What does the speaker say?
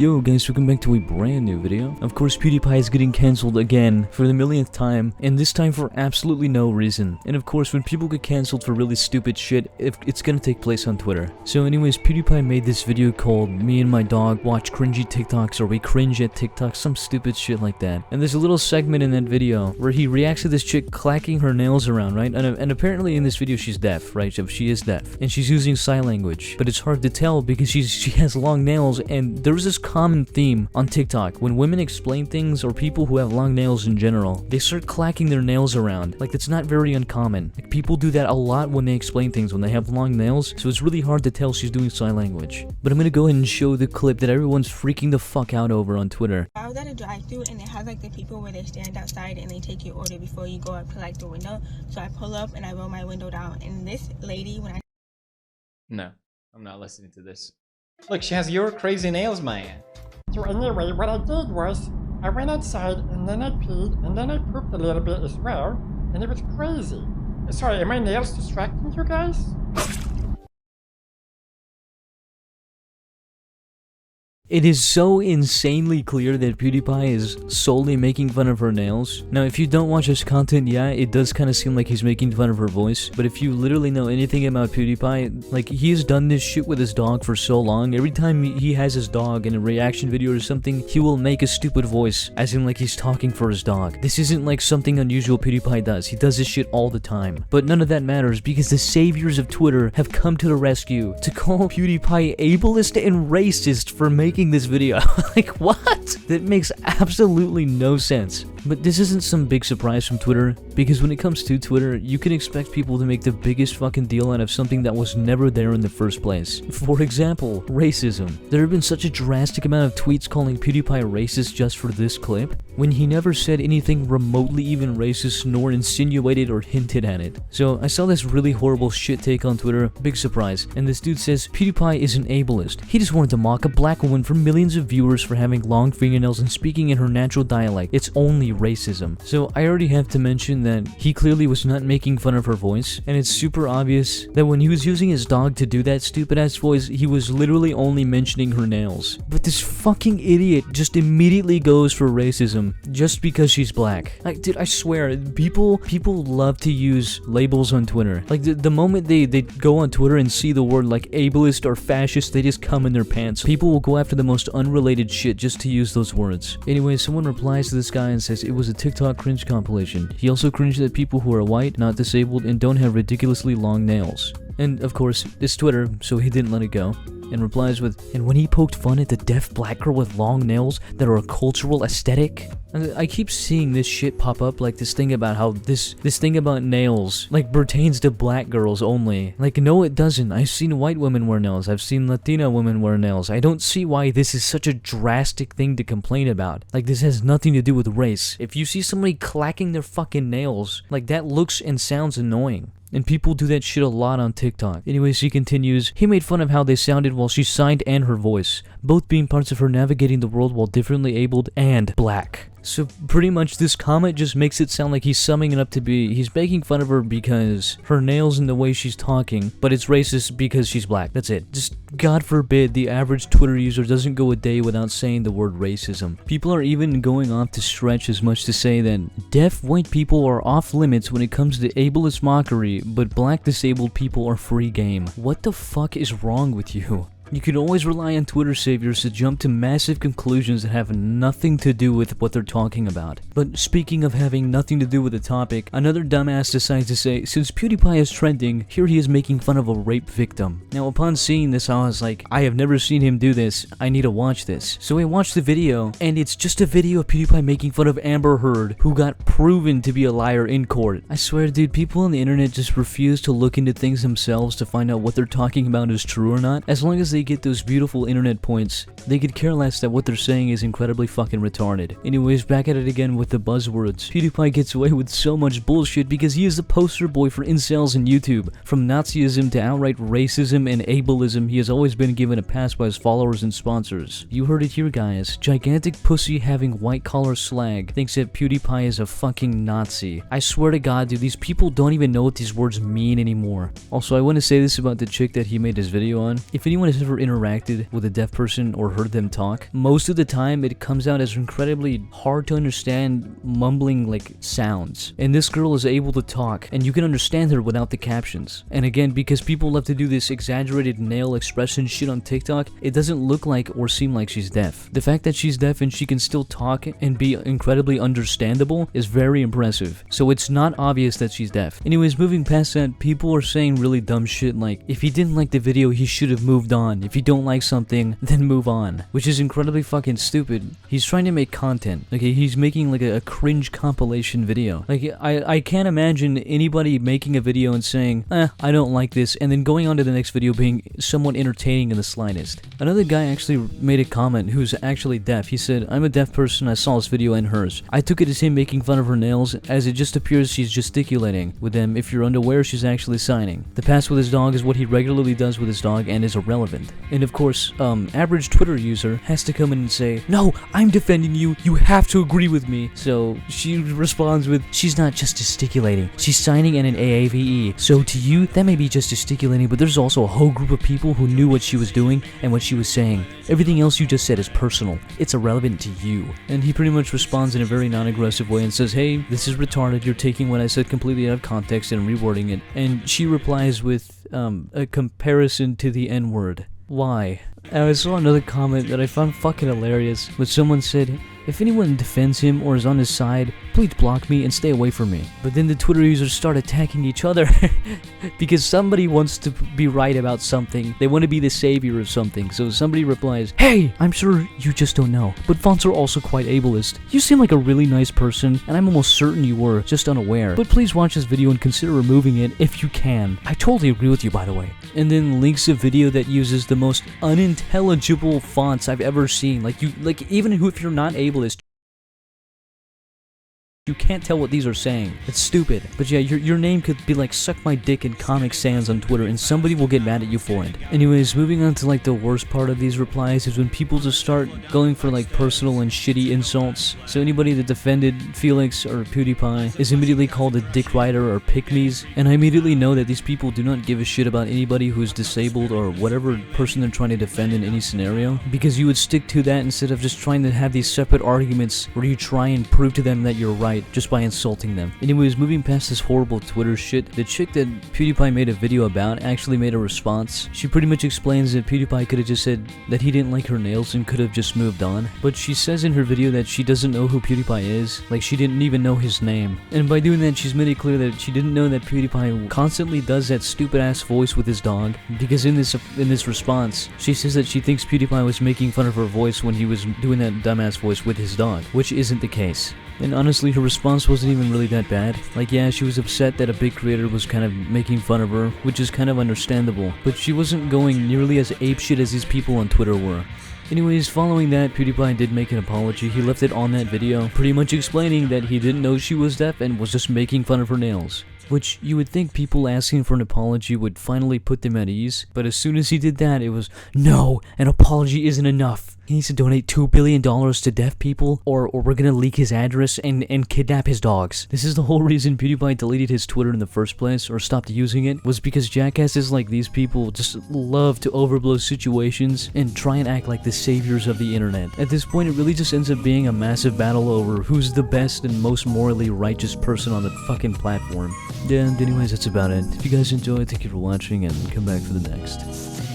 Yo guys, welcome back to a brand new video. Of course, PewDiePie is getting cancelled again for the millionth time, and this time for absolutely no reason. And of course, when people get cancelled for really stupid shit, it's gonna take place on Twitter. So anyways, PewDiePie made this video called Me and My Dog Watch Cringy TikToks, or We Cringe at TikToks, some stupid shit like that. And there's a little segment in that video where he reacts to this chick clacking her nails around, right? And apparently in this video she's deaf, right? So she is deaf. And she's using sign language. But it's hard to tell because she has long nails, and there's this common theme on TikTok. When women explain things, or people who have long nails in general, they start clacking their nails around. Like, that's not very uncommon. Like, people do that a lot when they explain things, when they have long nails, so it's really hard to tell she's doing sign language. But I'm gonna go ahead and show the clip that everyone's freaking the fuck out over on Twitter. I was at a drive-thru and it has like the people where they stand outside and they take your order before you go up to like the window. So I pull up and I roll my window down, and this lady, when I... No, I'm not listening to this. Look, she has your crazy nails, man. So anyway, what I did was, I went outside and then I peed and then I pooped a little bit as well, and it was crazy. Sorry, are my nails distracting you guys? It is so insanely clear that PewDiePie is solely making fun of her nails. Now, if you don't watch his content, yeah, it does kind of seem like he's making fun of her voice. But if you literally know anything about PewDiePie, like, he's done this shit with his dog for so long. Every time he has his dog in a reaction video or something, he will make a stupid voice, as in like he's talking for his dog. This isn't like something unusual PewDiePie does. He does this shit all the time. But none of that matters because the saviors of Twitter have come to the rescue to call PewDiePie ableist and racist for making this video. Like, what? That makes absolutely no sense. But this isn't some big surprise from Twitter, because when it comes to Twitter, you can expect people to make the biggest fucking deal out of something that was never there in the first place. For example, racism. There have been such a drastic amount of tweets calling PewDiePie racist just for this clip, when he never said anything remotely even racist, nor insinuated or hinted at it. So I saw this really horrible shit take on Twitter, big surprise, and this dude says PewDiePie is an ableist. He just wanted to mock a black woman for millions of viewers for having long fingernails and speaking in her natural dialect. It's only racism. So I already have to mention that he clearly was not making fun of her voice, and it's super obvious that when he was using his dog to do that stupid ass voice, he was literally only mentioning her nails. But this fucking idiot just immediately goes for racism just because she's black. Like, dude, I swear, people love to use labels on Twitter. Like, the moment they go on Twitter and see the word like ableist or fascist, they just come in their pants. People will go after the most unrelated shit just to use those words. Anyway, someone replies to this guy and says it was a TikTok cringe compilation. He also cringed at people who are white, not disabled, and don't have ridiculously long nails. And of course, it's Twitter, so he didn't let it go, and replies with, and when he poked fun at the deaf black girl with long nails that are a cultural aesthetic. And I keep seeing this shit pop up, like this thing about how this thing about nails like pertains to black girls only. Like, no, it doesn't. I've seen white women wear nails. I've seen Latina women wear nails. I don't see why this is such a drastic thing to complain about. Like, this has nothing to do with race. If you see somebody clacking their fucking nails, like, that looks and sounds annoying. And people do that shit a lot on TikTok. Anyways, she continues, he made fun of how they sounded while she signed and her voice, both being parts of her navigating the world while differently abled and black. So pretty much this comment just makes it sound like he's summing it up to be, he's making fun of her because her nails and the way she's talking, but it's racist because she's black. That's it. Just God forbid the average Twitter user doesn't go a day without saying the word racism. People are even going off to stretch as much to say that deaf white people are off limits when it comes to ableist mockery, but black disabled people are free game. What the fuck is wrong with you? You can always rely on Twitter saviors to jump to massive conclusions that have nothing to do with what they're talking about. But speaking of having nothing to do with the topic, another dumbass decides to say, since PewDiePie is trending, here he is making fun of a rape victim. Now, upon seeing this, I was like, I have never seen him do this. I need to watch this. So I watched the video, and it's just a video of PewDiePie making fun of Amber Heard, who got proven to be a liar in court. I swear, dude, people on the internet just refuse to look into things themselves to find out what they're talking about is true or not. As long as they get those beautiful internet points, they could care less that what they're saying is incredibly fucking retarded. Anyways, back at it again with the buzzwords. PewDiePie gets away with so much bullshit because he is the poster boy for incels in YouTube. From Nazism to outright racism and ableism, he has always been given a pass by his followers and sponsors. You heard it here, guys. Gigantic pussy having white collar slag thinks that PewDiePie is a fucking Nazi. I swear to God, dude, these people don't even know what these words mean anymore. Also, I want to say this about the chick that he made his video on. If anyone has ever ever interacted with a deaf person or heard them talk, most of the time it comes out as incredibly hard to understand mumbling like sounds. And this girl is able to talk, and you can understand her without the captions. And again, because people love to do this exaggerated nail expression shit on TikTok, it doesn't look like or seem like she's deaf. The fact that she's deaf and she can still talk and be incredibly understandable is very impressive. So it's not obvious that she's deaf. Anyways, moving past that, people are saying really dumb shit like, if he didn't like the video, he should have moved on. If you don't like something, then move on. Which is incredibly fucking stupid. He's trying to make content. Okay, he's making like a cringe compilation video. Like, I can't imagine anybody making a video and saying, I don't like this, and then going on to the next video being somewhat entertaining in the slightest. Another guy actually made a comment who's actually deaf. He said, I'm a deaf person, I saw this video and hers. I took it as him making fun of her nails, as it just appears she's gesticulating with them. If you're unaware, she's actually signing. The pass with his dog is what he regularly does with his dog and is irrelevant. And of course, average Twitter user has to come in and say, no, I'm defending you, you have to agree with me. So she responds with, she's not just gesticulating, she's signing in an AAVE. So to you, that may be just gesticulating, but there's also a whole group of people who knew what she was doing and what she was saying. Everything else you just said is personal. It's irrelevant to you. And he pretty much responds in a very non-aggressive way and says, hey, this is retarded, you're taking what I said completely out of context and rewording it. And she replies with a comparison to the N-word. Why? I saw another comment that I found fucking hilarious, but someone said, if anyone defends him or is on his side, please block me and stay away from me. But then the Twitter users start attacking each other because somebody wants to be right about something. They want to be the savior of something. So somebody replies, hey, I'm sure you just don't know, but fonts are also quite ableist. You seem like a really nice person, and I'm almost certain you were, just unaware. But please watch this video and consider removing it if you can. I totally agree with you, by the way. And then links a video that uses the most unintelligible fonts I've ever seen. Even if you're not ableist, you can't tell what these are saying. It's stupid. But yeah, your name could be like Suck My Dick in Comic Sans on Twitter and somebody will get mad at you for it. Anyways, moving on to like the worst part of these replies is when people just start going for like personal and shitty insults. So anybody that defended Felix or PewDiePie is immediately called a dick rider or pygmies, and I immediately know that these people do not give a shit about anybody who's disabled or whatever person they're trying to defend in any scenario, because you would stick to that instead of just trying to have these separate arguments where you try and prove to them that you're right just by insulting them. Anyways, moving past this horrible Twitter shit, the chick that PewDiePie made a video about actually made a response. She pretty much explains that PewDiePie could have just said that he didn't like her nails and could have just moved on. But she says in her video that she doesn't know who PewDiePie is, like she didn't even know his name. And by doing that, she's made it clear that she didn't know that PewDiePie constantly does that stupid ass voice with his dog, because in this response, she says that she thinks PewDiePie was making fun of her voice when he was doing that dumbass voice with his dog, which isn't the case. And honestly, her response wasn't even really that bad. Like, yeah, she was upset that a big creator was kind of making fun of her, which is kind of understandable, but she wasn't going nearly as apeshit as these people on Twitter were. Anyways, following that, PewDiePie did make an apology. He left it on that video, pretty much explaining that he didn't know she was deaf and was just making fun of her nails. Which, you would think people asking for an apology would finally put them at ease, but as soon as he did that, it was, no, an apology isn't enough. He needs to donate $2 billion to deaf people, or we're gonna leak his address and kidnap his dogs. This is the whole reason PewDiePie deleted his Twitter in the first place, or stopped using it, was because jackasses like these people just love to overblow situations and try and act like the saviors of the internet. At this point, it really just ends up being a massive battle over who's the best and most morally righteous person on the fucking platform. Yeah, and anyways, that's about it. If you guys enjoyed, thank you for watching, and come back for the next.